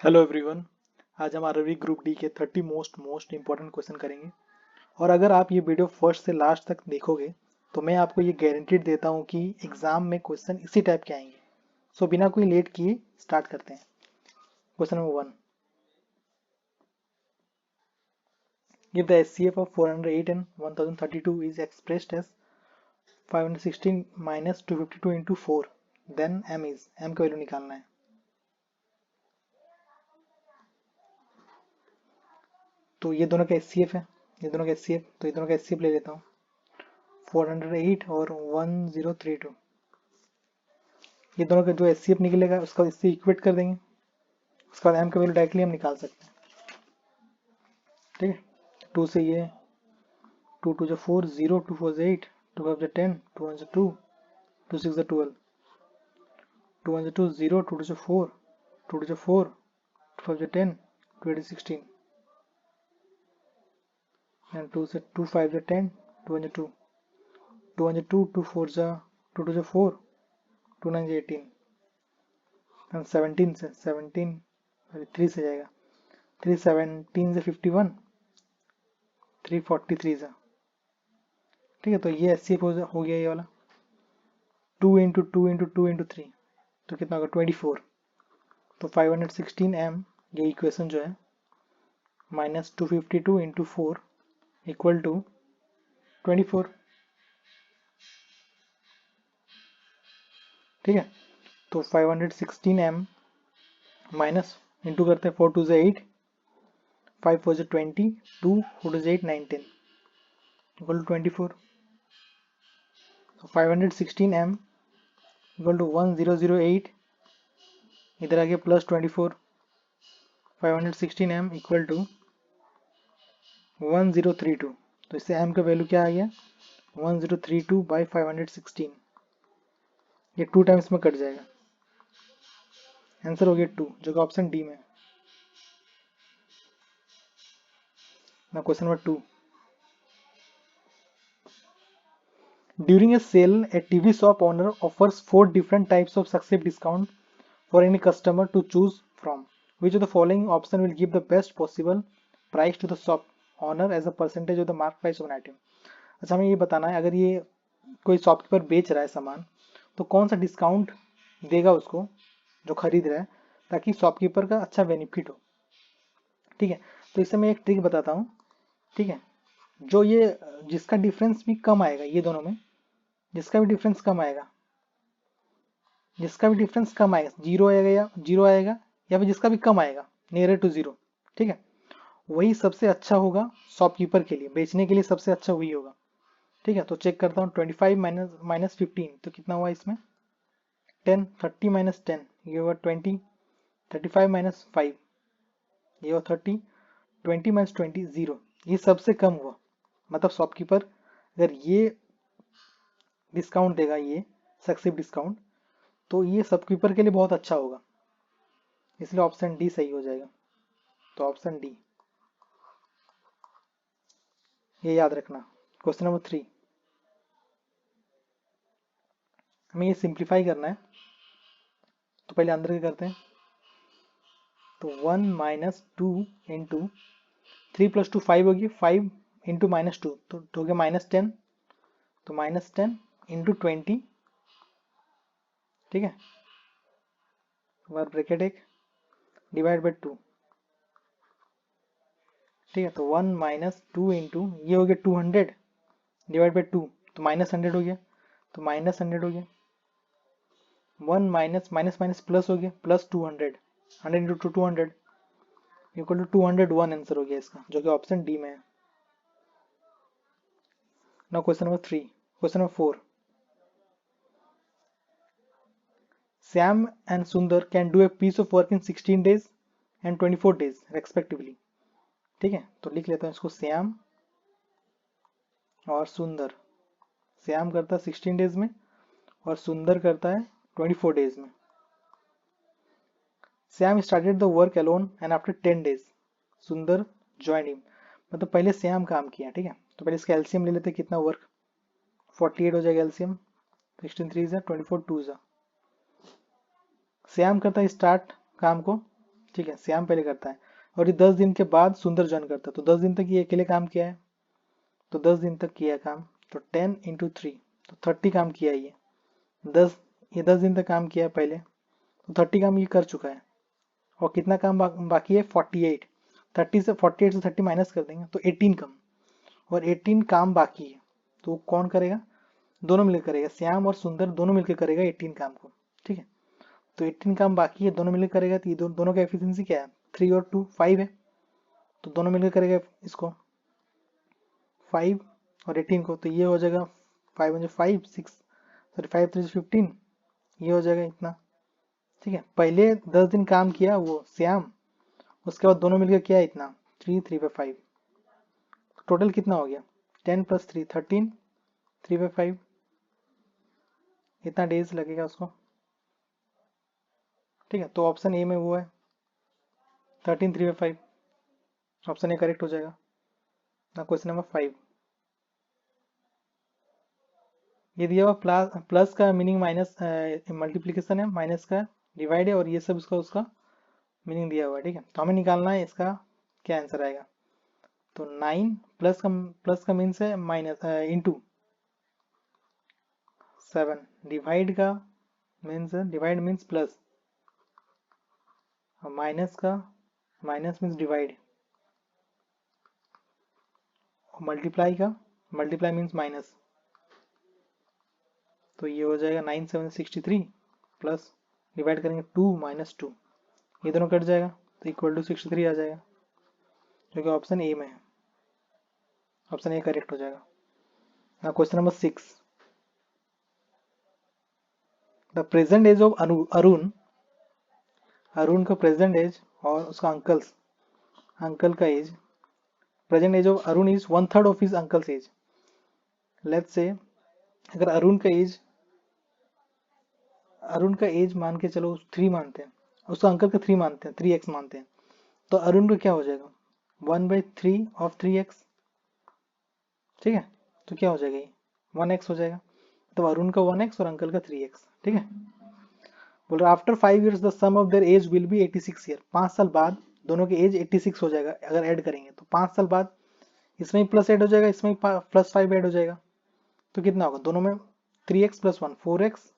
Hello everyone. आज हम RRB group D के 30 मोस्ट इंपॉर्टेंट क्वेश्चन करेंगे। और अगर आप ये वीडियो फर्स्ट से लास्ट तक देखोगे तो मैं आपको ये गारंटीड देता हूँ कि एग्जाम में क्वेश्चन इसी टाइप के आएंगे। सो बिना कोई लेट किए स्टार्ट करते हैं। Question number 1। If the HCF of 408 and 1032 is expressed as 516 minus 252 into 4, then M का वैल्यू निकालना है। तो ये दोनों का HCF है, ये दोनों का HCF, तो ये दोनों का HCF ले लेता हूँ। 408 और 1032, ये दोनों का जो HCF निकलेगा उसका इससे इक्वेट कर देंगे। उसके बाद M का वैल्यू डायरेक्टली हम निकाल सकते हैं। ठीक है, 2 से ये 2 2 4, 0 2 4 8, 2 5 10, 2 1 2, 2 6 12, 2 1 2 0, 2 2 4, 2 2 4, 2 5 10, 2 8 16, and 2 से 2 5 10, 2 1 2, 2 1 2, 2 4 2 2 4, 2 9 18, and 17 से 17 3 से जाएगा, 3 17 से 51, 343 से। ठीक है, तो ये HCF हो गया ये वाला। 2 इंटू 2 इंटू 2 इंटू 3, तो कितना होगा 24। तो 516M ये इक्वेशन जो है माइनस 252 इंटू 4 इक्वल टू 24। ठीक है, तो 516M माइनस इंटू करते हैं 4 2 से 8, 5 4 से 20, 2 4 से 8 9 10 इक्वल टू 24। तो 516M इक्वल टू 1008, इधर आ गया प्लस 24। 516M इक्वल टू 1032, तो इससे M का वैल्यू क्या आ गया 1032 बाई 516। ये 2 टाइम्स में कट जाएगा, आंसर हो गया 2, जो कि ऑप्शन डी में। ना question number 2। During a sale a TV shop owner offers 4 different types of successive discount for any customer to choose from, which of the following option will give the best possible price to the shop owner as a percentage of the mark price of an item. अच्छा, हमें ये बताना है अगर ये कोई shopkeeper बेच रहा है सामान तो कौन सा डिस्काउंट देगा उसको जो खरीद रहा है, ताकि शॉपकीपर का अच्छा बेनिफिट हो। ठीक है, तो इससे मैं एक ट्रिक बताता हूँ। ठीक है, जो ये जिसका डिफरेंस भी कम आएगा, ये दोनों में जिसका भी डिफरेंस कम आएगा, जिसका भी डिफरेंस कम आएगा, जीरो आएगा या फिर जिसका भी कम आएगा नियर टू जीरो, ठीक है, वही सबसे अच्छा होगा शॉपकीपर के लिए, बेचने के लिए सबसे अच्छा वही होगा। ठीक है, तो चेक करता हूँ 25 माइनस 15, तो कितना हुआ इसमें 10, 30 माइनस 10 ये हुआ 20, 35 माइनस 5 ये हुआ 30, 20 माइनस 20 0, ये सबसे कम हुआ। मतलब शॉपकीपर अगर ये डिस्काउंट देगा, ये सक्सेसिव डिस्काउंट, तो ये शॉपकीपर के लिए बहुत अच्छा होगा, इसलिए ऑप्शन डी सही हो जाएगा। तो ऑप्शन डी, ये याद रखना। क्वेश्चन नंबर 3, हमें ये सिंप्लीफाई करना है, तो पहले अंदर क्या करते हैं, तो 1 माइनस 2 इंटू 3 प्लस 2 5 होगी, 5 इंटू माइनस 2 तो हो गया माइनस 10, तो माइनस 10 इंटू 20। ठीक है, बार ब्रैकेट एक डिवाइड बाई 2। ठीक है, तो 1 माइनस 2 इंटू ये हो गया 200 डिवाइड बाई 2, तो माइनस 100 हो गया, तो माइनस 100 हो गया। 1 माइनस माइनस माइनस प्लस हो गया, plus 200, 100 into 200 equal to 201 answer हो गया इसका, जो कि ऑप्शन डी में है। Now question number 3, question number 4। Sam and Sundar can do a piece of work in 16 days and 24 days respectively। ठीक है, तो लिख लेता हूँ इसको, श्याम और सुंदर। श्याम करता है 16 डेज में और सुंदर करता है 24 डेज में। Shyam started the work alone and after 10 days सुंदर ज्वाइन हिम। मतलब पहले श्याम काम किया। ठीक है, तो पहले इसका एलसीएम ले लेते हैं, कितना वर्क 48 हो जाएगा एलसीएम, 16 3 24 2। श्याम करता है स्टार्ट काम को ठीक है, श्याम पहले करता है और ये 10 दिन के बाद सुंदर ज्वाइन करता है। तो 10 दिन तक ये अकेले काम किया है, तो 10 दिन तक किया काम, तो 10 × 3 तो 30 काम किया है ये। 10 दिन तक काम किया है पहले, तो 30 काम ये कर चुका है। और कितना काम बाकी है? 48। 48 से 30 माइनस कर देंगे तो 18 काम, और 18 काम बाकी है। तो कौन करेगा? दोनों मिलकर करेगा, श्याम और सुंदर दोनों मिलकर करेगा 18 काम को। ठीक है, तो 18 काम बाकी है, दोनों मिलकर करेगा। तो ये दोनों का एफिशिएंसी क्या है? 3 और 2 5 है, तो दोनों मिलकर करेगा इसको 5 और 18 को। तो ये हो जाएगा 5 × 5 6, सॉरी 5 × 3 = 15, ये हो जाएगा इतना। ठीक है, पहले 10 दिन काम किया वो श्याम, उसके बाद दोनों मिलकर किया इतना 3 3 × 5, टोटल कितना हो गया? 10 + 3 13, 3 × 5, इतना डेज लगेगा उसको। ठीक है, तो ऑप्शन ए में वो है 13 3 / 5, ऑप्शन ए करेक्ट हो जाएगा ना। क्वेश्चन नंबर 5, ये दिया हुआ प्लस का मीनिंग माइनस मल्टीप्लीकेशन है, माइनस का डिवाइड है, और ये सब उसका मीनिंग दिया हुआ है। ठीक है, तो हमें निकालना है इसका क्या आंसर आएगा। तो 9 प्लस का मीन्स है माइनस इंटू 7, डिवाइड का मीन्स प्लस, और माइनस का माइनस मीन्स डिवाइड, और मल्टीप्लाई मीन्स माइनस। तो ये हो जाएगा 9 7 63 प्लस डिवाइड करेंगे 2 - 2, ये दोनों कट जाएगा तो इक्वल टू 63 आ जाएगा, जो कि ऑप्शन ए में है। ऑप्शन ए करेक्ट हो जाएगा ना। Question number 6, the present age of Arun का प्रेजेंट एज और उसका अंकल का age, present age of Arun is 1/3 of his uncle's age. Let's say अगर अरुण का एज मान के चलो 3 मानते हैं, उसका अंकल का 3 मानते हैं, 3x मानते हैं, तो अरुण का क्या हो जाएगा? 1/3 ऑफ 3x। ठीक है, तो क्या हो जाएगा? ये 1x हो जाएगा। तो अरुण का 1x और अंकल का 3x। ठीक है, बोल रहा after 5 years the sum of their age will be 86 year. 5 साल बाद दोनों के एज 86 हो जाएगा अगर ऐड करेंगे। तो 5 साल बाद इसमें प्लस ऐड हो जाएगा, इसमें +5 ऐड हो जाएगा, तो कितना होगा? दोनों में 3x + 1 4x,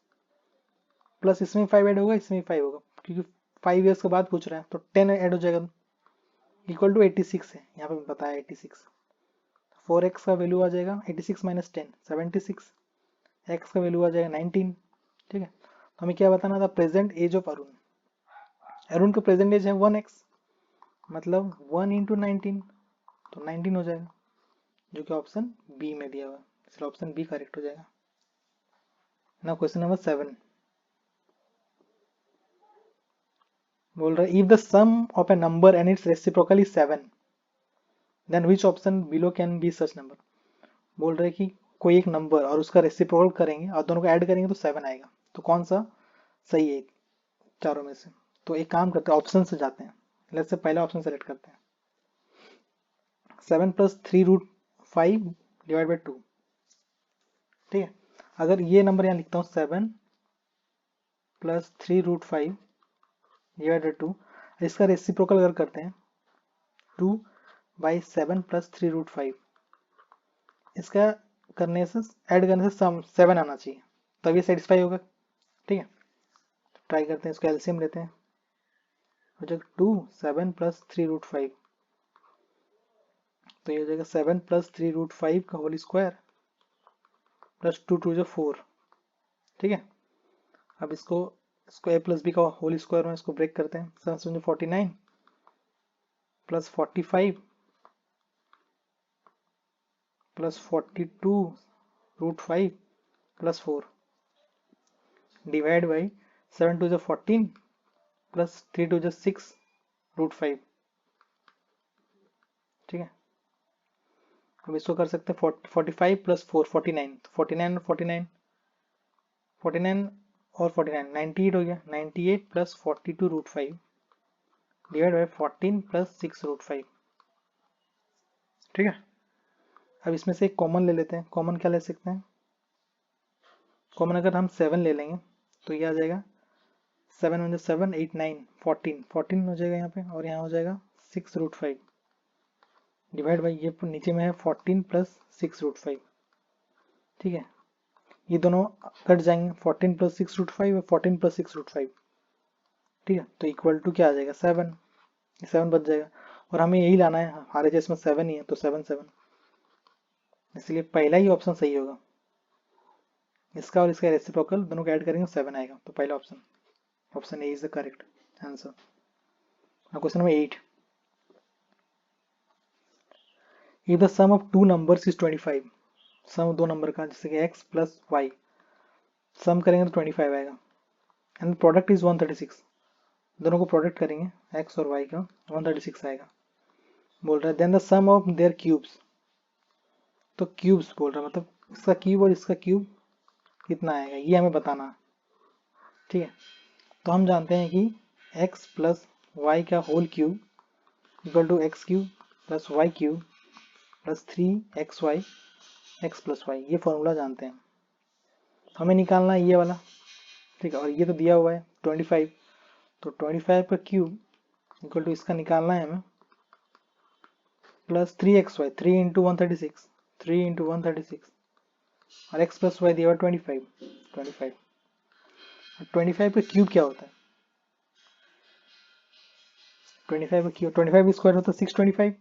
प्लस इसमें 5 ऐड होगा, इसमें 5 होगा, क्योंकि 5 ईयर्स के बाद पूछ रहे हैं, तो 10 ऐड हो जाएगा, इक्वल टू 86 है, यहाँ पे बताया 86। 4x का वैल्यू आ जाएगा 86 - 10 76, x का वैल्यू आ जाएगा 19। ठीक है, तो हमें क्या बताना था? प्रेजेंट एज ऑफ अरुण का प्रेजेंट एज है 1x, मतलब 1 × 19, तो 19 हो जाएगा, जो कि ऑप्शन बी में दिया हुआ है, इसलिए ऑप्शन बी करेक्ट हो जाएगा ना। क्वेश्चन नंबर 7, बोल रहा है if the sum of a number and its reciprocal is 7, then which option below can be such number. बोल रहे कि कोई एक नंबर और उसका रेसिप्रोकल करेंगे और दोनों को ऐड करेंगे तो 7 आएगा, तो कौन सा सही है चारों में से? तो एक काम करते हैं, ऑप्शन से जाते हैं। लेट्स से पहला ऑप्शन सेलेक्ट करते हैं, 7 + 3√5 / 2। ठीक है, अगर ये नंबर यहाँ लिखता हूँ 7 + 3√5 / 2, इसका रेसिप्रोकल अगर करते हैं 2/7 + 3√5, इसका करने से ऐड करने से सम 7 आना चाहिए, तब ये सेटिस्फाई होगा। ठीक है, ट्राई करते हैं, इसको एलसीएम लेते हैं, हो जाएगा 2 7 + 3√5, तो ये हो जाएगा 7 + 3√5 का होल स्क्वायर प्लस 2 2 जो 4। ठीक है, अब इसको a + b का होल स्क्वायर में इसको ब्रेक करते हैं, 7 49 + 45 + 42√5 + 4 डिवाइड बाई 7 2 14 + 3 2 6√5। ठीक है, अब इसको कर सकते हैं 45 + 4 49, 49 और 49 98 हो गया, 98 + 42√5 डिवाइड बाई 14 + 6√5। ठीक है, अब इसमें से एक कॉमन ले लेते हैं। कॉमन क्या ले सकते हैं? कॉमन अगर हम 7 ले लेंगे तो ये आ जाएगा 7 वन 7, 8 9 14 हो जाएगा यहाँ पे, और यहाँ हो जाएगा 6√5 डिवाइड बाई ये नीचे में है 14 प्लस 6√5। ठीक है, ये दोनों कट जाएंगे, 14 प्लस 6√5 और 14 प्लस 6√5। ठीक है, तो इक्वल टू क्या आ जाएगा 7, 7 बच जाएगा, और हमें यही लाना है, हमारे केस में 7 ही है तो 7 7, इसलिए पहला ही ऑप्शन सही होगा। इसका और इसका रेसिप्रोकल दोनों को ऐड करेंगे 7 आएगा, तो पहला option, option A is the correct answer. Question number 8, if the sum of two numbers is 25, sum दो नंबर का जैसे कि x प्लस वाई, सम करेंगे तो 25 आएगा, एंड प्रोडक्ट इज 136, दोनों को प्रोडक्ट करेंगे x और y का 136 आएगा। बोल रहा है then the sum of their cubes, तो क्यूब्स बोल रहा है मतलब इसका क्यूब और इसका क्यूब कितना आएगा ये हमें बताना है। ठीक है, तो हम जानते हैं कि x प्लस वाई का whole cube equal to x cube plus y cube plus 3xy x plus y, ये फॉर्मूला जानते हैं, हमें निकालना है ये वाला। ठीक है, और ये तो दिया हुआ है 25, तो 25 का क्यूब इक्वल टू इसका निकालना है हमें प्लस 3xy, 3 इंटू 136, 3 इंटू 136, और x प्लस वाई दिया हुआ 25, 25 का क्यूब क्या होता है, 25 का क्यूब 25 स्क्वायर होता है 625।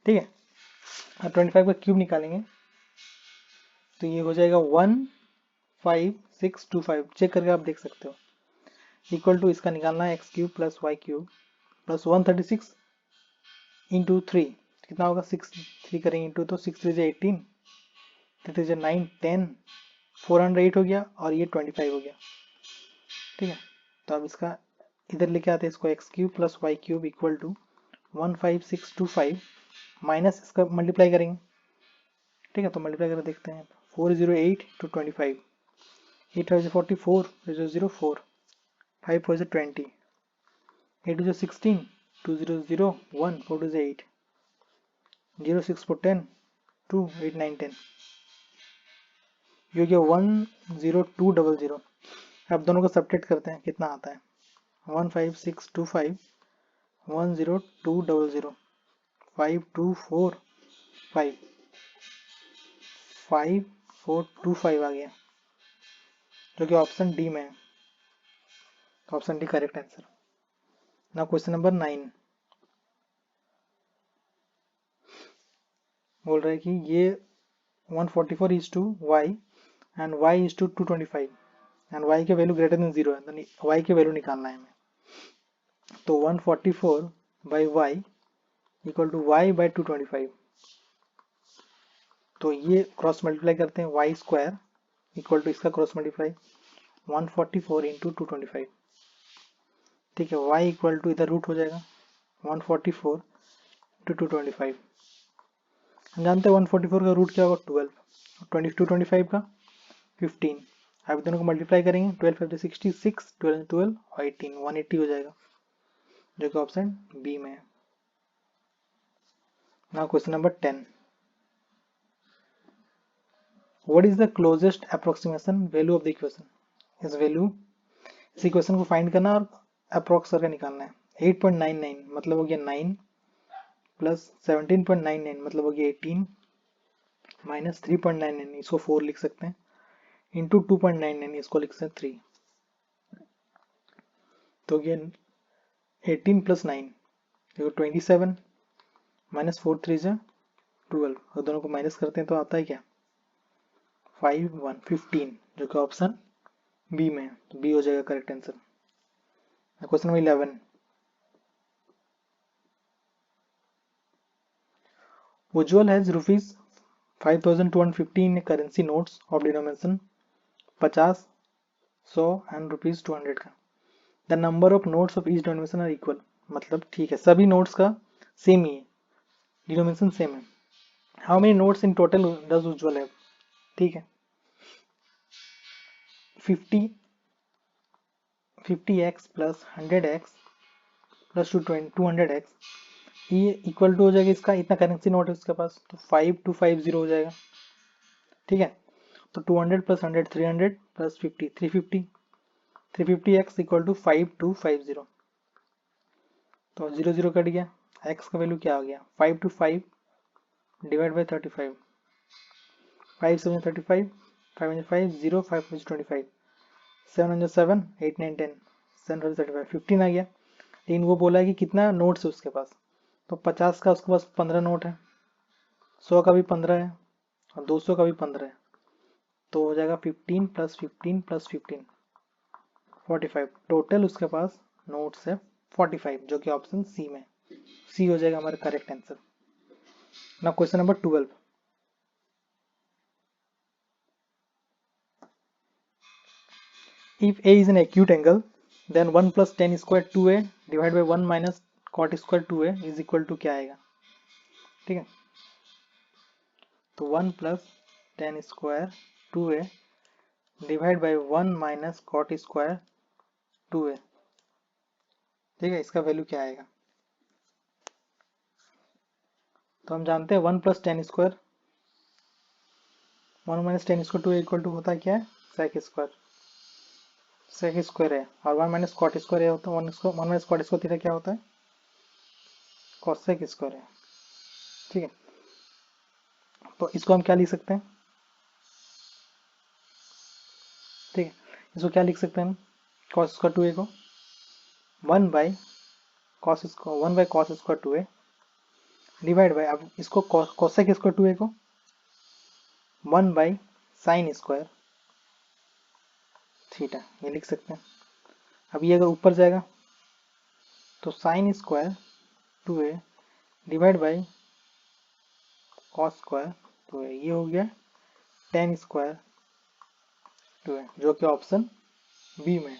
ठीक है, और 25 का क्यूब निकालेंगे तो ये हो जाएगा 15625, चेक करके आप देख सकते हो, इक्वल टू इसका निकालना है x cube plus y cube plus 136 into 3, कितना होगा 6, 3 करेंगे इंटू तो 6 3 18, 3 9 10, 408 हो गया, और ये 25 हो गया। ठीक है, तो अब इसका इधर लेके आते हैं इसको, x cube plus y cube equal to 15625 minus इसका मल्टीप्लाई करेंगे। ठीक है, तो मल्टीप्लाई करके देखते हैं, 408 to 25, 8 5 44, 0 4, 5 4 20, 8 2 16, 2 0 0 1, 4 2 8, 0 6 4 10, 2 8 9 10, ये हो गया 10200। अब दोनों को सब्ट्रैक्ट करते हैं, कितना आता है 15625, 10200, 5245, 5425 आ गया, जो कि ऑप्शन डी में है, option D correct answer. Now question number 9, बोल रहा है कि ये 144 is to y and y is to 225 and y के वैल्यू ग्रेटर देन 0 है, तो वाई के वैल्यू निकालना है हमें। तो 144 by y equal to y by 225, तो ये क्रॉस मल्टीप्लाई करते हैं, वाई स्क्वायर इक्वल टू इसका क्रॉस मल्टीप्लाई 144 इंटू 225। ठीक है, y इक्वल टू इधर रूट हो जाएगा 144 इंटू 225, हम जानते हैं 144 का रूट क्या होगा 12, 225 का 15, अब दोनों को मल्टीप्लाई करेंगे, 12 5 66, 12 12 और 18, 180 हो जाएगा, जो कि ऑप्शन बी में है। Now question number 10, what is the closest approximation value of the equation, इस वैल्यू इस इक्वेशन को फाइंड करना और अप्रोक्स करके निकालना है। 8.99 मतलब हो गया 9 प्लस 17.99 मतलब हो गया 18 माइनस 3.99, इसको 4 लिख सकते हैं, इंटू 2.99 इसको लिख सकते हैं 3, तो ये 18 प्लस 9 देखो 27 माइनस 4 3 से 12, और दोनों को माइनस करते हैं तो आता है क्या 5 1 15, जो कि ऑप्शन बी में है, तो बी हो जाएगा correct answer. Question number 11, Ujjwal has rupees 5250 in currency notes of denomination 50, 100 and rupees 200 का, the number of notes of each denomination are equal, मतलब ठीक है सभी नोट्स का सेम ही है, डिनोमिनेशन सेम है, how many notes in total does Ujjwal have. ठीक है, 50x plus 100x plus 200x, ये इक्वल टू हो जाएगा इसका, इतना करेंसी नोट है उसके पास, तो 5250 हो जाएगा। ठीक है, तो 200 plus 100 300 plus 50 350, 350x equal to 5250, तो 0 0 कट गया, x का वैल्यू क्या हो गया 5 to 5 डिवाइड बाई 35, 5 7 35, 5 5 0, 5 25, 7 7 8 9 10, 735 15 आ गया। लेकिन वो बोला है कि कितना नोट्स है उसके पास, तो 50 का उसके पास 15 नोट है, 100 का भी 15 है और 200 का भी 15 है, तो हो जाएगा 15 प्लस 15 प्लस 15 45, टोटल उसके पास नोट्स है 45, जो कि ऑप्शन सी में, सी हो जाएगा हमारा करेक्ट आंसर। ना question number 12, if a is an acute angle then 1 plus tan square 2a divided by 1 minus cot square 2a is equal to क्या आएगा, ठीक है, तो 1 plus tan square 2a divide by 1 minus cot square 2a, ठीक है, इसका value क्या आएगा, तो हम जानते हैं 1 plus tan square 1 minus tan square 2 equal to होता है क्या है सेक स्क्वायर, सेक स्क्वायर है, और 1 माइनस कॉट स्क्वायर है होता है 1 माइनस कॉट स्क्वायर थीटा क्या होता है कॉसेक स्क्वायर है, ठीक है, तो इसको हम क्या लिख सकते हैं, ठीक है, इसको क्या लिख सकते हैं हम कॉस स्क्वायर 2a को 1 by cos square 1 by cos square 2a divide by, अब इसको कॉसेक स्क्वायर 2a को 1 बाई साइन स्क्वायर थीटा, ये लिख सकते हैं। अब ये अगर ऊपर जाएगा तो sine square 2a divide by cos square 2a, ये हो गया टेन स्क्वायर 2a, जो कि ऑप्शन बी में।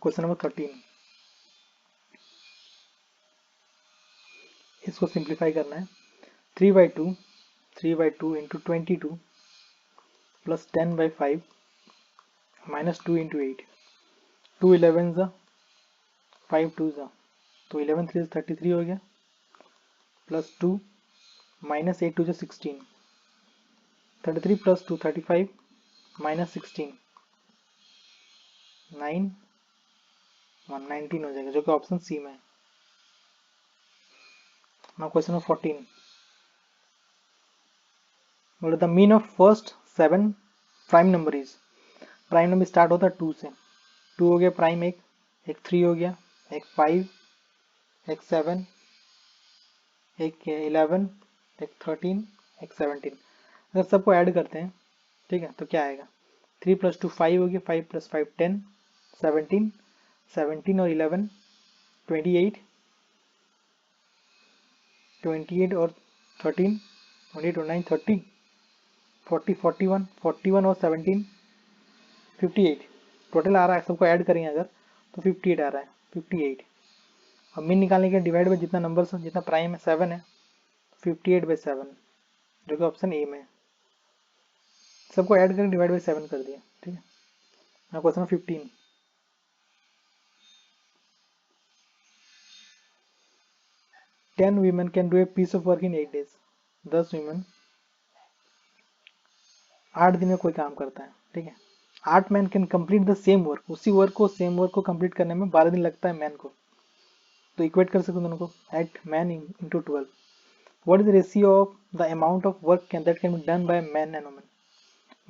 क्वेश्चन नंबर 13, इसको सिंप्लीफाई करना है, 3/2 इंटू 22 प्लस 10/5 माइनस 2 इंटू 8, 2 11 ज़ा 5 2 ज़ा, तो 11 3 33 हो गया, प्लस 2 माइनस 8 2 16, 33 प्लस 2 35 माइनस 16 9 1 19 हो जाएगा, जो कि ऑप्शन सी में है। नाउ क्वेश्चन नंबर 14, बोले the mean of first 7 prime number is, prime number start होता है 2 से, 2 हो गया प्राइम, एक 3 हो गया, एक 5, एक 7, एक 11, एक 13, एक 17, अगर सबको ऐड करते हैं, ठीक है, तो क्या आएगा 3 प्लस 2 5 हो गया, 5 प्लस 5 10, 17, 17 और 11 28, 28 और 13 28 और 9 30 40 41 41 और 17 58, टोटल आ रहा है, सबको ऐड करेंगे अगर तो 58 आ रहा है 58। अब मीन निकालने के डिवाइड बाई जितना नंबर जितना प्राइम है 7 है, 58/7, जो कि ऑप्शन ए में है, सबको ऐड करके डिवाइड बाई 7 कर दिया, ठीक है। now question 15, 10 women can do a piece of work in 8 days, 10 women 8 दिन में कोई काम करता है, ठीक है, 8 man can complete the same work, उसी वर्क को कंप्लीट करने में 12 दिन लगता है मैन को, तो इक्वेट कर सकते हैं दोनों को, eight man into 12, what is the ratio of the amount of work that can be done by man and women,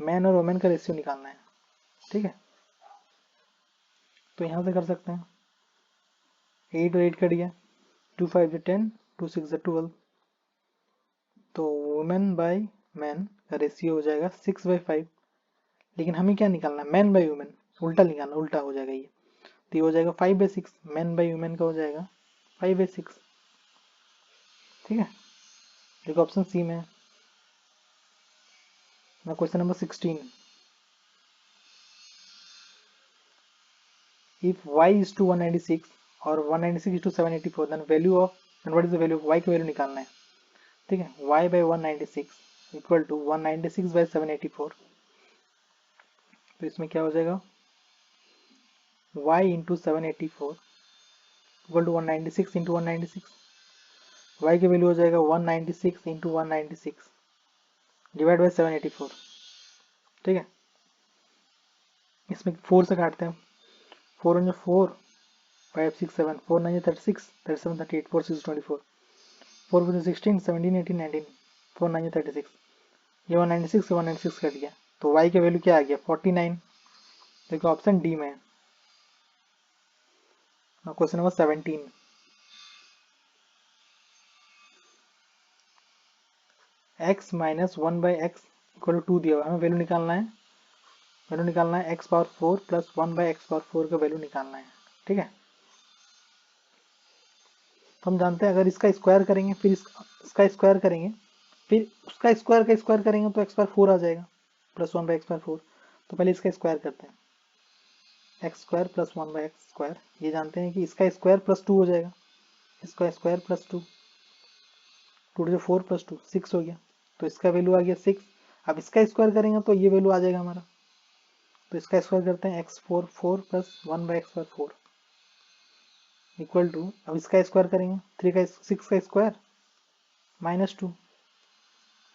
man और वुमेन का रेशियो निकालना है, ठीक है, तो यहाँ से कर सकते हैं, 8 और 8 कट गया, 2 5 10, 2 6 12, तो वुमेन बाय मैन का रेशियो हो जाएगा 6/5, लेकिन हमें क्या निकालना है मैन बाय वुमेन, उल्टा निकालना, उल्टा हो जाएगा ये, तो ये हो जाएगा 5/6, मैन बाय वुमेन का हो जाएगा 5/6, ठीक है, जो कि ऑप्शन सी में है। ना question number 16, if y is to 196 और 196 is to 784 then value of and what is the value of y की वैल्यू निकालना है, ठीक है, y by 196 equal to 196 by 784, तो इसमें क्या हो जाएगा y into 784 equal to 196 into 196, y की वैल्यू हो जाएगा 196 इंटू 196 डिवाइड बाई 784, ठीक है, इसमें 4 से काटते हैं, 4 वन 4, 5 6 7, 4 9 36, 37 38, 4 6 24, 4 4 16, 17 18 19, 4 9 36, ये 196 से 196 कट गया, तो y का वैल्यू क्या आ गया 49। देखो ऑप्शन डी में। Question number 17, x minus 1/x equal to 2 दिया हुआ है, हमें वैल्यू निकालना है, x power 4 plus 1/x power 4 का वैल्यू निकालना है। ठीक है, तो हम जानते हैं अगर इसका स्क्वायर करेंगे फिर इसका स्क्वायर करेंगे फिर उसका स्क्वायर का स्क्वायर करेंगे तो x पावर 4 आ जाएगा प्लस 1/x पावर 4। तो पहले इसका स्क्वायर करते हैं, x square plus 1/x square, ये जानते हैं कि इसका स्क्वायर प्लस 2 हो जाएगा, इसका स्क्वायर प्लस 2, 2 से 4 प्लस 2 6 हो गया, तो इसका वैल्यू आ गया 6। अब इसका स्क्वायर करेंगे तो ये वैल्यू आ जाएगा हमारा, तो इसका स्क्वायर करते हैं x4 plus 1/x power 4 equal to, अब इसका स्क्वायर करेंगे 6 का स्क्वायर -2,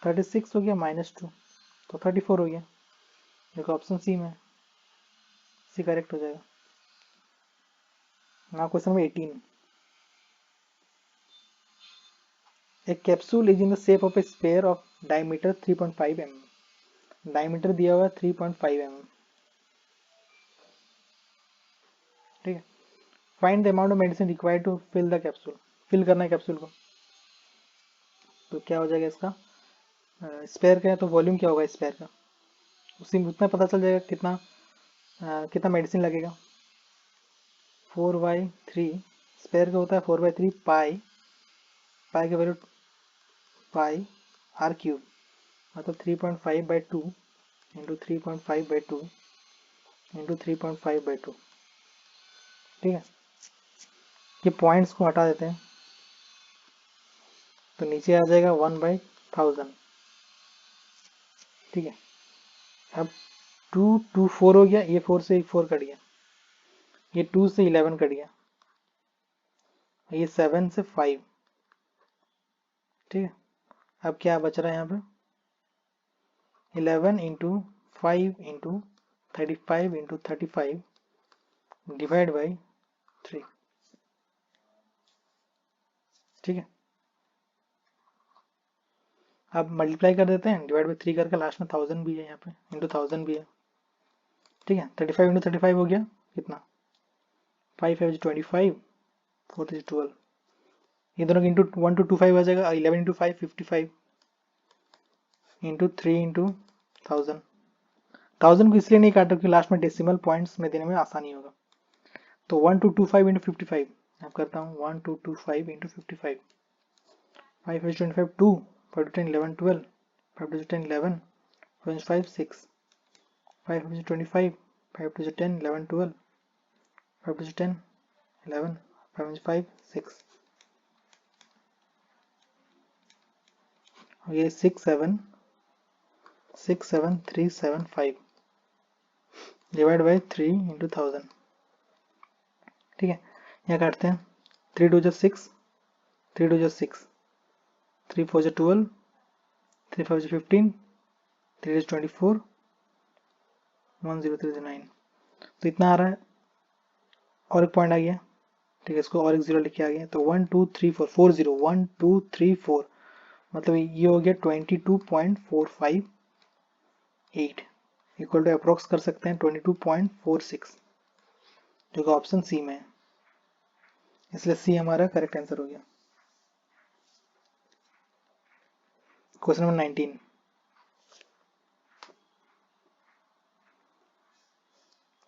36 हो गया -2, तो 34 हो गया। देखो ऑप्शन सी में, सी करेक्ट हो जाएगा। Now question number 18, a capsule is in the shape of a sphere of diameter 3.5 mm, diameter दिया हुआ है 3.5 mm। ठीक है, find the amount of medicine required to fill the capsule, fill करना है कैप्सूल को, तो क्या हो जाएगा इसका, स्पेयर का है तो वॉल्यूम क्या होगा स्पेयर का, उसी में उतना पता चल जाएगा कितना कितना मेडिसिन लगेगा। 4/3 स्पेयर का होता है 4/3 पाई, पाई का वैल्यू पाई आर क्यूब, मतलब 3.5/2 इंटू 3.5/2 इंटू 3.5/2। ठीक है, ये पॉइंट्स को हटा देते हैं तो नीचे आ जाएगा 1/1000। ठीक है, अब 2 हो गया, ये 4 से 4 कट गया, ये 2 से 11 कट गया, ये 7 से 5। ठीक है, अब क्या बच रहा है यहाँ पे 11 into 5 into 35 into 35 divide by 3। ठीक है, अब मल्टीप्लाई कर देते हैं, डिवाइड बाई 3 करके लास्ट में 1000 भी है यहाँ पे, इंटू 1000 भी है। ठीक है, 35 इंटू 35 हो गया कितना, 5 5 25, 4 3 12, ये दोनों इंटू 1 to 25 आ जाएगा, 11 इंटू 5 55 इंटू 3 इंटू 1000। 1000 को इसलिए नहीं काटा क्योंकि लास्ट में डेसिमल पॉइंट्स में देने में आसानी होगा, तो 1225 इंटू 55, अब करता हूँ 1225 into 55, 5 5 25 2, 5 to 10 11 12, 5 to 10 11, 5 6, 5 5 25, 5 to 10 11 12, 5 to 10 11, 5 6, और ये 6 7 6 7 3 7 5 डिवाइड बाई 3 इंटू 1000। ठीक है, यहाँ काटते हैं, 3 2 जो 6, 3 2 जो 6, 3 4 जो 12, 3 5 जो 15, 3 is 24, 1 0 3 9, तो इतना आ रहा है, और एक पॉइंट आ गया। ठीक है, इसको और एक 0 लिख के आ गया, तो 1 2 3 4 4 0 1 2 3 4, मतलब ये हो गया 22.458 इक्वल टू अप्रोक्स कर सकते हैं 22.46, जो कि ऑप्शन सी में है, इसलिए सी हमारा करेक्ट आंसर हो गया। Question number 19,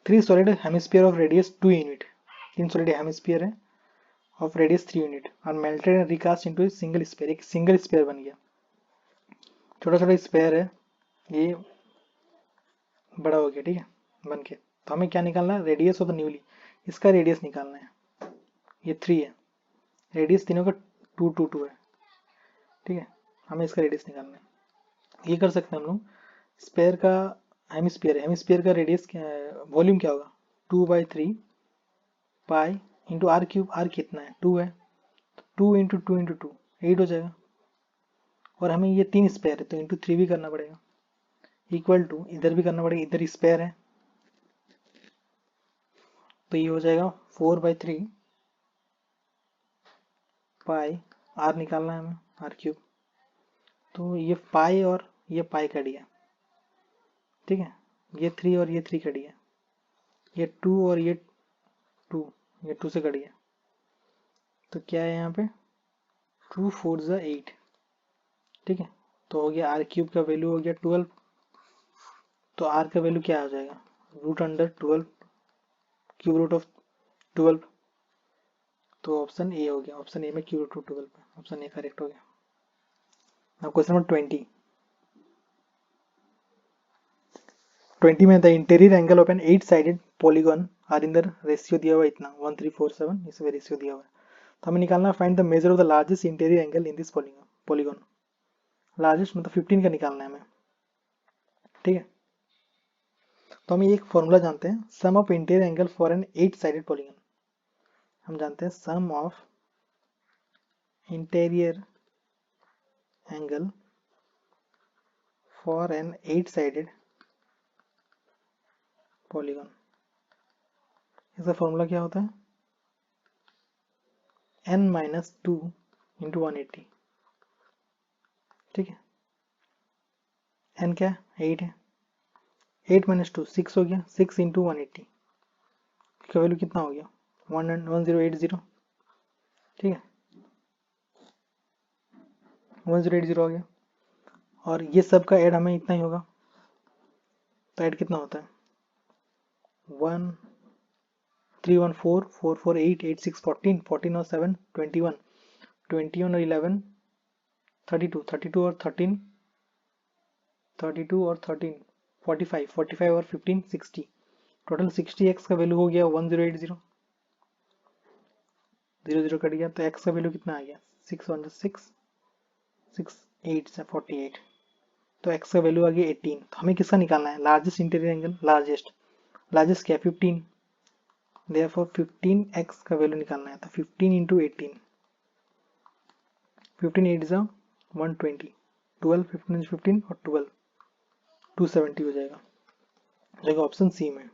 three solid hemisphere of radius 2 unit, 3 solid hemisphere है ऑफ रेडियस 3 यूनिट और melted and recast into single sphere, एक सिंगल स्पेयर बन गया, छोटा छोटा स्पेयर है, ये बड़ा हो गया। ठीक है, बन के, तो हमें क्या निकालना है, रेडियस ऑफ द न्यूली, इसका रेडियस निकालना है, ये 3 है, रेडियस तीनों का 2 2 2 है। ठीक है, हमें इसका रेडियस निकालना है, ये कर सकते हैं हम लोग, स्पेयर का हेमिस्फीयर है, हेमिस्फीयर का रेडियस क्या है, वॉल्यूम क्या होगा 2/3 pi into r cube, r कितना है 2 है, 2 इंटू 2 इंटू 2 8 हो जाएगा, और हमें ये 3 स्पेयर है तो इंटू 3 भी करना पड़ेगा, इक्वल टू इधर भी करना पड़ेगा, इधर स्पेयर है तो ये हो जाएगा 4/3 पाई, आर निकालना है हमें, आर क्यूब। तो ये पाई और ये पाई कट गया, ठीक है, ये 3 और ये 3 कट गया, ये 2 और ये 2, ये 2 से कट गया। तो क्या है यहाँ पे 2 4 ज़ा 8, ठीक है। तो हो गया आर क्यूब का वैल्यू हो गया 12। तो आर का वैल्यू क्या आ जाएगा, √12, क्यूब रूट ऑफ 12। तो ऑप्शन ए हो गया, ऑप्शन ए में cube root of 12, option A correct हो गया। अब क्वेश्चन नंबर 20 में the interior angle of an 8 sided polygon are in the ratio दिया हुआ इतना 1347, इसमें रेशियो दिया हुआ है। तो हमें निकालना find the measure of the largest interior angle in this polygon. Largest मतलब 15 का निकालना है हमें, ठीक है। तो हम एक फॉर्मूला जानते हैं, sum of interior angle for N 8 sided polygon. हम जानते हैं sum of interior angle for N 8 sided polygon. इसका फॉर्मूला क्या होता है, n-2 इंटू 180, ठीक है। n क्या है, 8 है, 8 - 2 6 हो गया, 6 इंटू 180 का वैल्यू कितना हो गया 1080, ठीक है, 1080 हो गया। और ये सब का ऐड हमें इतना ही होगा, तो ऐड कितना होता है 1 3 1 4 4 4 8 8 6 14 14 और 7 21 21 और 11 32 32 और 13 32 और 13 45 45 और 15 60, टोटल 60। एक्स का वैल्यू हो गया 1080, 00 कट गया, तो एक्स का वैल्यू कितना आ गया 6 1 6 6 8 से 48। तो एक्स का वैल्यू आ गया 18। तो हमें किसका निकालना है, लार्जेस्ट इंटीरियर एंगल, लार्जेस्ट क्या 15, देयरफॉर 15x का वैल्यू निकालना है। तो 15 इंटू 18, 15 8 जा 120, 12 15 15 और 12 270 हो जाएगा ऑप्शन सी में।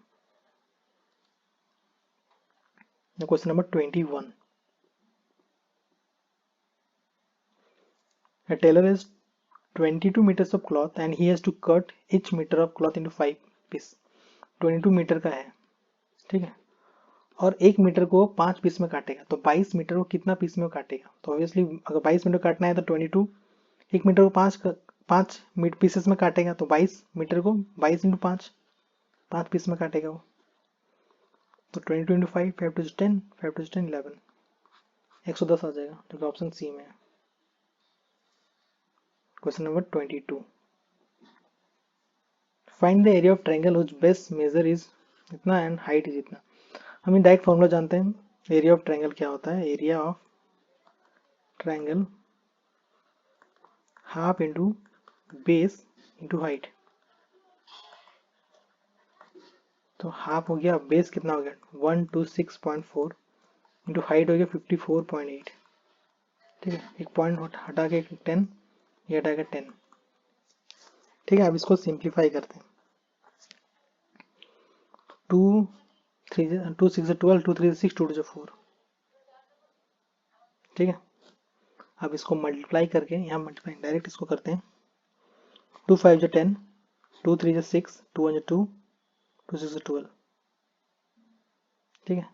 Question number 21, a tailor has 22 meters of cloth and he has to cut each meter of cloth into 5 piece। 22 metre का है, ठीक है, और 1 मीटर को 5 पीस में काटेगा, तो 22 मीटर को कितना पीस में काटेगा। तो ऑब्वियसली अगर 22 मीटर काटना है तो 22, 1 मीटर को 5 पीसेस में काटेगा, तो 22 मीटर को 22 इंटू 5 पीस में काटेगा वो। तो 22 इंटू 5 5 टू 10 5 टू 10 11, 110 आ जाएगा, जो कि ऑप्शन सी में है। Question number 22, find the area of triangle which base measure is इतना एंड हाइट इज इतना। हम डायरेक्ट फॉर्मूला जानते हैं, एरिया ऑफ ट्रायंगल क्या होता है, area of triangle half into base into height. तो हाफ हो गया, बेस कितना हो गया 126.4 इंटू हाइट हो गया 54.8, ठीक है। एक पॉइंट हटा के 10, ये हटा के 10, ठीक है। अब इसको सिंप्लीफाई करते हैं, 2 2 6 12 2 3 6 2 2 4, ठीक है। अब इसको मल्टीप्लाई करके यहाँ मल्टीप्लाई डायरेक्ट इसको करते हैं, 2 5 10 2 3 6 2 1 2 2 6 12, ठीक है।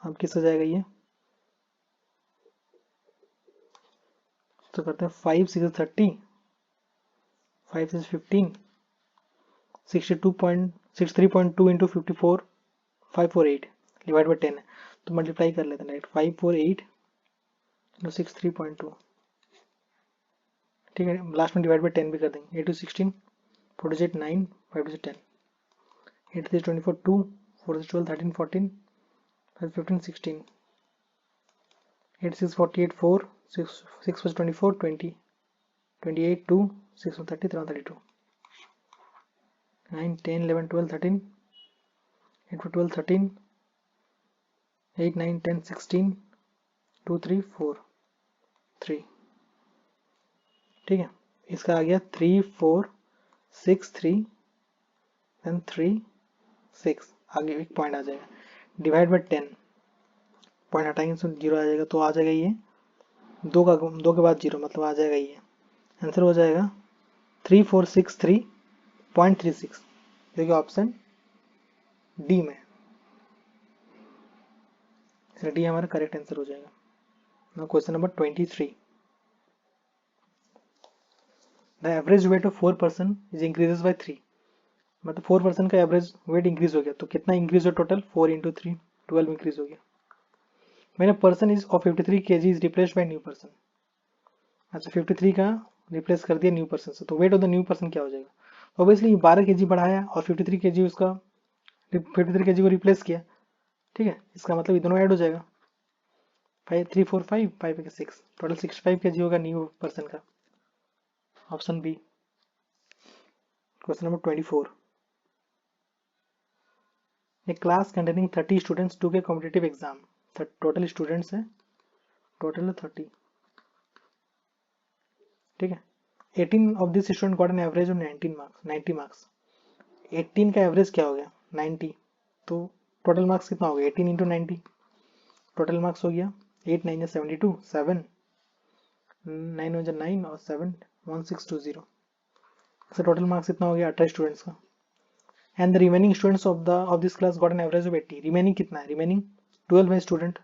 अब किस हो जाएगा ये, तो करते हैं 5 6 30 5 6 15 63.2 इंटू 54 548 डिवाइड बाई 10 है, तो मल्टीप्लाई कर लेते हैं डायरेक्ट 548 इंटू 63.2, ठीक है। लास्ट में डिवाइड बाई 10 भी कर देंगे, 8 2 16 4 2 9 5 2 10 8 3 24 2 4 6 12 13 14 5 15 16 8 6 48 4 6 6 24 20 28 2 6 30 32 9 10 11 12 13 8 12 13 8 9 10 16 2 3 4 3, ठीक है। इसका आ गया 3 4 6 3 देन 3 6, आगे एक पॉइंट आ जाएगा, डिवाइड बाई 10, पॉइंट हटाएंगे तो 0 आ जाएगा, तो आ जाएगा ये 2 के बाद 0, मतलब आ जाएगा ये आंसर हो जाएगा 3463.36, जो कि ऑप्शन डी में, डी हमारा करेक्ट आंसर हो जाएगा। Now question number 23, the average weight of 4% is increases by 3, मतलब 4% का एवरेज वेट इंक्रीज हो गया, तो कितना इंक्रीज हो टोटल, 4 इंटू 3 12 इंक्रीज हो गया। मैंने person is of 53 kg is replace by new person, अच्छा 53 का रिप्लेस कर दिया न्यू पर्सन से, तो weight of the new person क्या हो जाएगा, तो ऑब्वियसली 12 kg बढ़ाया और 53 kg उसका 53 kg को रिप्लेस किया, ठीक है, इसका मतलब ये दोनों ऐड हो जाएगा, 5 3 4 5 5 6, टोटल 65 kg होगा न्यू पर्सन का, option B. Question number 24, a class containing 30 students took competitive exam, total students है, टोटल 30, ठीक है, 18 of this student got an average of 90 marks, 18 का एवरेज क्या हो गया 90, तो टोटल मार्क्स कितना हो गया 18 इंटू 90, टोटल मार्क्स हो गया 8 9 72, 7 9 1 9 और 7 1620, so टोटल मार्क्स कितना हो गया 18 स्टूडेंट्स का, and the remaining students of this class got an average of 80, remaining कितना है, रिमेनिंग 12 है स्टूडेंट,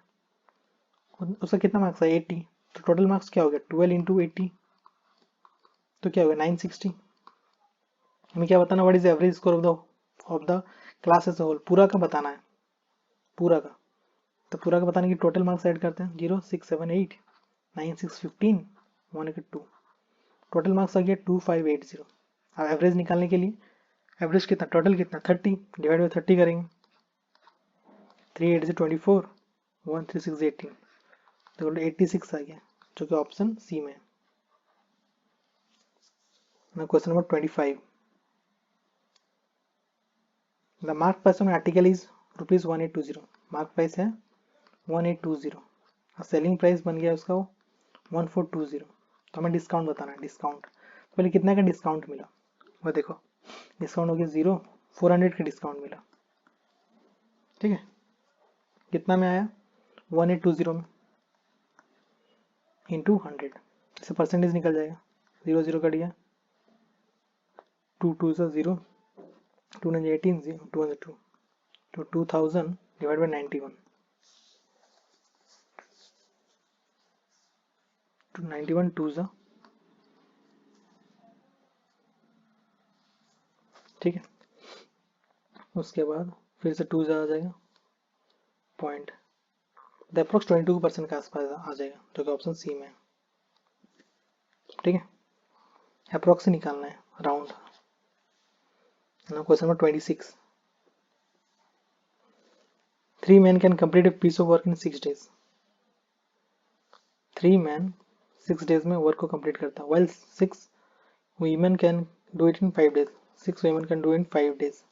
उसका कितना मार्क्स है 80, तो टोटल मार्क्स क्या हो गया 12 इंटू 80, तो क्या होगा 960, हमें क्या बताना, what is average score of the class as whole, पूरा का बताना है, पूरा का, तो पूरा का बताने की टोटल मार्क्स ऐड करते हैं, 0 6 7 8 9 6 15 1 2, टोटल मार्क्स आ गया 2580। अब एवरेज निकालने के लिए एवरेज कितना, टोटल कितना 30 डिवाइड बाई 30 करेंगे, 3 8 से 24 1 3 6 18, तो 86 आ गया, जो कि ऑप्शन सी में है। Question number 25, the mark price of article is ₹1820, mark price है 1820, सेलिंग प्राइस बन गया उसका 1420, तो हमें डिस्काउंट बताना है, डिस्काउंट तो पहले कितना का डिस्काउंट मिला, वो देखो डिस्काउंट हो गया 0, 400 का डिस्काउंट मिला, ठीक है, कितना में आया 1820 में इंटू 100, इससे परसेंटेज निकल जाएगा, 0 0 कट गया, 2 2 से 0, 2 9 18 0 2 2, तो 2000 डिवाइड बाई 91, तो 91 2 सा, ठीक है, उसके बाद फिर से 2 आ जाएगा पॉइंट, द अप्रोक्स 22% के आसपास आ जाएगा, जो कि ऑप्शन सी में है, ठीक है, अप्रोक्स निकालना है round. Question number 26, 3 men can complete a piece of work in 6 days, 3 men 6 days में वर्क को कंप्लीट करता है, while 6 women can do it in 5 days, 6 women can do it in 5 days,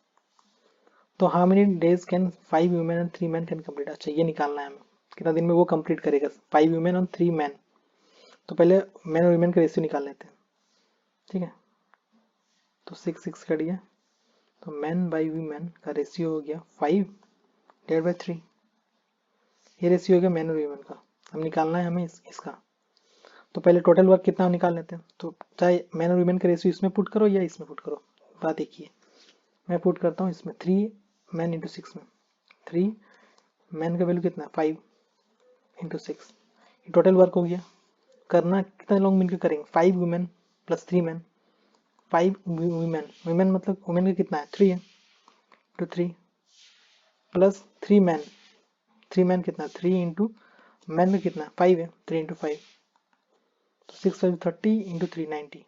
तो how many days can 5 women and 3 men can complete, अच्छा ये निकालना है हमें, कितना दिन में वो कंप्लीट करेगा 5 women और 3 men, तो पहले मैन और women का रेशियो निकाल लेते हैं, ठीक है, तो 6 6 कट गया, तो मैन बाई वीमेन का रेशियो हो गया 5 डिवाइड बाई 3, ये रेशियो हो गया मैन और वीमेन का, अब निकालना है हमें इसका, तो पहले टोटल वर्क कितना निकाल लेते हैं, तो चाहे मैन और वीमेन का रेशियो इसमें पुट करो या इसमें पुट करो, बात एक ही है, मैं पुट करता हूँ इसमें 3 मैन इंटू 6 में, 3 मैन का वैल्यू कितना है 5 इंटू 6, टोटल वर्क हो गया, करना कितने लोग मिलकर करेंगे 5 women plus 3 man, 5 women, women मतलब वुमेन का कितना है 3 है, तो 3 प्लस 3 मैन, 3 मैन कितना 3 इंटू मैन में कितना 5 है, 3 इंटू 5, तो 6 5 30 इंटू 3 90,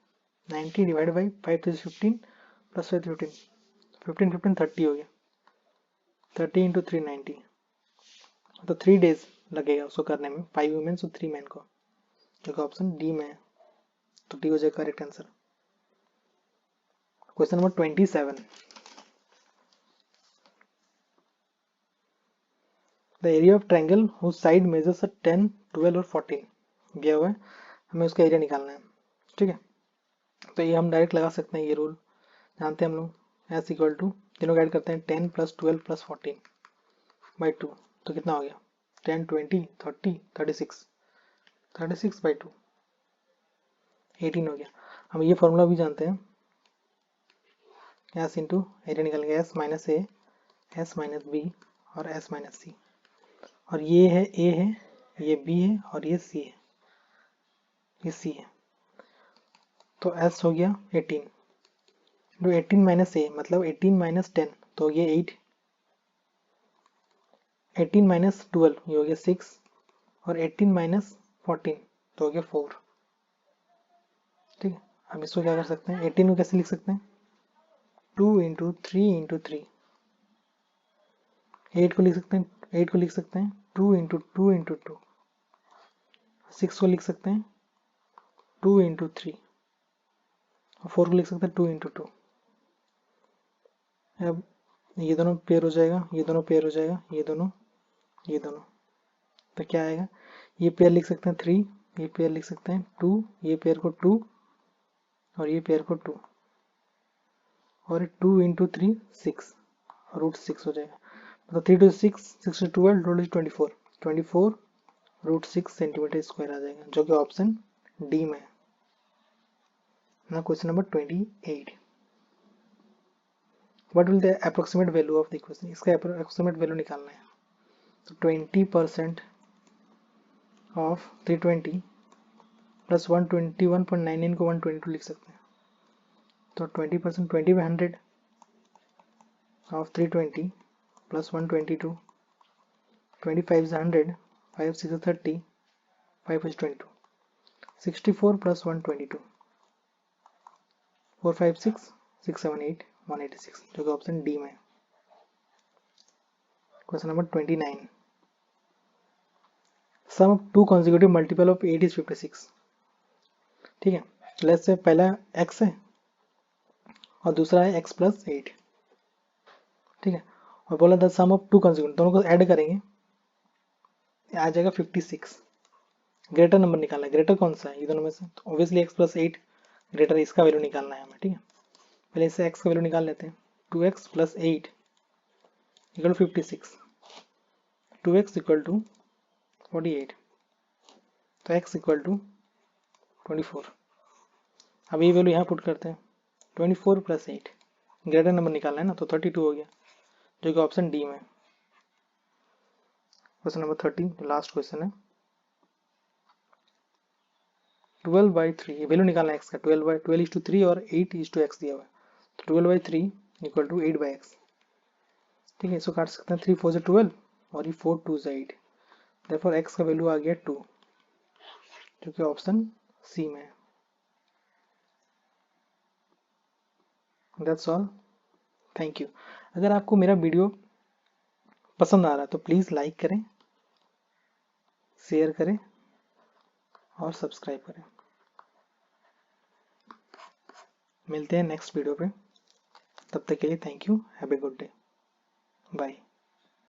90 डिवाइड बाई 5 3 15 प्लस 5 15 15 15 30 हो गया, 30 इंटू 3 90, तो 3 डेज लगेगा उसको करने में, 5 वुमेन्स और 3 मैन को, जो कि ऑप्शन डी में है, तो डी हो जाएगा correct answer. Question number 27, the area of triangle whose side measures 10 12 और 14 दिया हुआ है, हमें उसका एरिया निकालना है, ठीक है, तो ये हम डायरेक्ट लगा सकते हैं ये रूल, जानते हैं हम लोग एस इक्वल टू, तीनों ऐड करते हैं 10 प्लस 12 प्लस 14 बाई 2, तो कितना हो गया 10 20 30 36, 36 बाई 2 18 हो गया। हम ये फॉर्मूला भी जानते हैं, एस इंटू एरिया निकल गया, एस माइनस ए, एस माइनस बी और एस माइनस सी, और ये है ए है, ये बी है और ये सी है, ये सी है। तो एस हो गया 18, जो 18 माइनस ए मतलब 18 माइनस 10, तो ये 8, 18 माइनस 12 ये हो गया 6, और 18 माइनस 14 तो हो गया 4। ठीक है, अब इसको क्या कर सकते हैं, 18 को कैसे लिख सकते हैं, 2 इंटू 3 इंटू 3, 8 को लिख सकते हैं, 8 को लिख सकते हैं 2 इंटू 2 इंटू 2, 6 को लिख सकते हैं 2 इंटू 3, और 4 को लिख सकते हैं 2 इंटू 2। अब ये दोनों पेयर हो जाएगा, ये दोनों पेयर हो जाएगा, ये दोनों, ये दोनों, तो क्या आएगा, ये पेयर लिख सकते हैं 3, ये पेयर लिख सकते हैं 2, ये पेयर को 2 और ये पेयर को 2, और 2 इंटू 3 6, रूट 6 हो जाएगा, मतलब 3 two 6 6 two 12 total 24, 24 root 6 centimetre square आ जाएगा, जो कि ऑप्शन डी में है ना। Question number 28, what will the approximate value of the equation, इसका अप्रोक्सीमेट वैल्यू निकालना है। तो 20% ऑफ 320 प्लस 121.99 को 122 लिख सकते हैं, तो 20% 20/100 of 320 plus 122, 25 is 100, 5 6 is 30, 5 is 22, 64 plus 122, 4 5 6 6 7 8 186, जो कि ऑप्शन डी में। Question number 29, sum of two consecutive multiple of 8 is 56। ठीक है, लेट्स से पहला x है और दूसरा है x प्लस 8। ठीक है, और बोला था सम ऑफ टू कॉन्जिक्यूटिव, दोनों को ऐड करेंगे आ जाएगा 56। ग्रेटर नंबर निकालना है, ग्रेटर कौन सा है ये दोनों में से, तो ऑब्वियसली x प्लस 8 ग्रेटर, इसका वैल्यू निकालना है हमें। ठीक है, पहले इससे x का वैल्यू निकाल लेते हैं, 2x plus 8 equal to 56, 2x equal to 48, तो x इक्वल टू 24। अब ये वैल्यू यहाँ पुट करते हैं, 24 प्लस 8, ग्रेटर नंबर निकालना है ना, तो 32 हो गया, जो कि ऑप्शन डी में। क्वेश्चन नंबर 30, लास्ट क्वेश्चन है, 12/3 वैल्यू निकालना है x का, 12/3 और 8:x दिया हुआ है, तो 12/3 इक्वल टू 8/x। ठीक है, इसको काट सकते हैं, 3 4 12 और ये 4 2 8, देयरफॉर x का वैल्यू आ गया 2, जो कि ऑप्शन सी में है। That's all, thank you. अगर आपको मेरा वीडियो पसंद आ रहा है तो प्लीज़ लाइक करें, शेयर करें और सब्सक्राइब करें। मिलते हैं नेक्स्ट वीडियो पे, तब तक के लिए thank you, have a good day, bye.